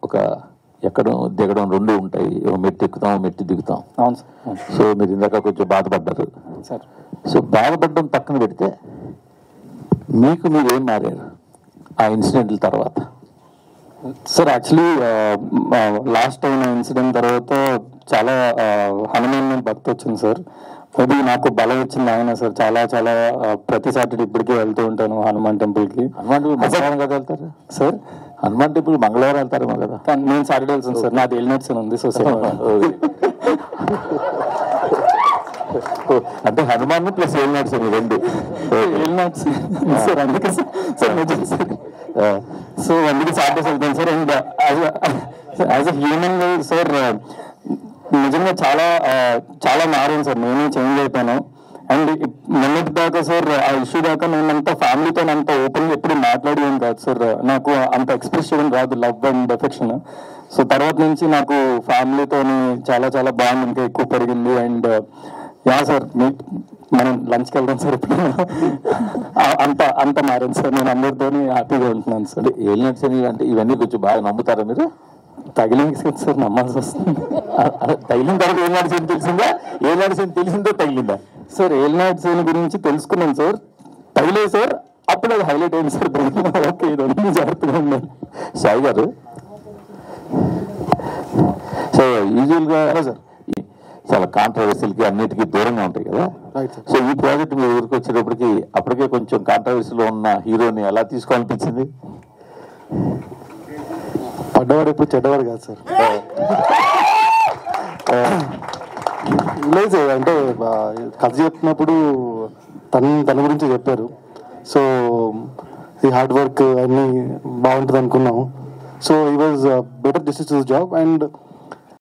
ఒక ఎక్కడం దిగడం రెండు ఉంటాయి, మెట్టు ఎక్కుతాం మెట్టు దిగుతాం. అవును సార్. సో మీరు ఇందాక కొంచెం బాధపడ్డారు సార్. సో బాధపడడం పక్కన పెడితే మీకు మీరు ఏం మారారు ఆ ఇన్సిడెంట్ల తర్వాత? Sir actually last time incident తర్వాత చాలా హనుమాన్ భక్తి వచ్చింది సార్. మేబీ నాకు బలం ఇచ్చింది ఆయన సార్. చాలా చాలా ప్రతి సాటర్డే ఇప్పటికీ వెళ్తూ ఉంటాను హనుమాన్ టెంపుల్కి. హనుమాన్ టెంపుల్ మంగళవారం కదా వెళ్తారు సార్? హనుమాన్ టెంపుల్ మంగళవారం వెళ్తారేమో కదా? కానీ నేను సాటర్డే వెళ్తాను సార్. నాది ఎలినట్స్ అని ఉంది. సో అంటే హనుమాన్ ప్లస్ ఎలినట్స్ రెండు ఎలినట్స్ సార్. అందుకే సార్ నిజం సార్. సో అందుకే సాటర్డేస్ వెళ్తాను sir. And as a human sir నిజంగా చాలా చాలా మారాను సార్. నేనే చేంజ్ అయిపోయాను. అండ్ మొన్నటి దాకా సార్ ఆ ఇష్యూ దాకా నేను అంత ఫ్యామిలీతో అంత ఓపెన్గా ఎప్పుడు మాట్లాడేది కాదు సార్. నాకు అంత ఎక్స్ప్రెస్ చేయడం రాదు, లవ్ అండ్ ఎఫెక్షన్. సో తర్వాత నుంచి నాకు ఫ్యామిలీతో చాలా చాలా బాండ్ ఇంకా ఎక్కువ పెరిగింది. అండ్ యా సార్, మనం లంచ్కి వెళ్దాం సార్ ఇప్పుడు. అంత మారాను సార్. నేను అందరితో హ్యాపీగా ఉంటున్నాను సార్. ఎలినట్స్ అని అంటే ఇవన్నీ కొంచెం బాగా నమ్ముతారా మీరు? తగిలింది సార్, నమ్మాల్సి వస్తుంది. తగిలిన తర్వాత ఏలినాడ్స్ అని తెలిసిందా? ఏలినాడ్స్ అని తెలిసిందో తగిలిందా సార్? ఏలినాడ్స్ గురించి తెలుసుకున్నాను సార్. తగిలే సార్, అప్పుడు అది హైలైట్ అయింది సార్. ఓకే, ఇదన్నీ జాగ్రత్తగా ఉండాలి. సాయి గారు, సో యూజువల్గా సార్ చాలా కాంట్రవర్సీలకి అన్నిటికీ దూరంగా ఉంటాయి కదా. సో ఈ ప్రాజెక్ట్ మీ ఊరికి వచ్చేటప్పటికి అప్పటికే కొంచెం కాంట్రవర్సీలో ఉన్న హీరోని ఎలా తీసుకోవాలనిపించింది? పడ్డవాడు ఎప్పుడు చెడ్డవాడు కాదు సార్. లేదు సార్, అంటే కథ చెప్పినప్పుడు తన గురించి చెప్పారు. సో ఈ హార్డ్ వర్క్ అన్నీ బాగుంటుంది అనుకున్నాము. సో ఈ వాజ్ బెటర్ డిసిస్ జాబ్. అండ్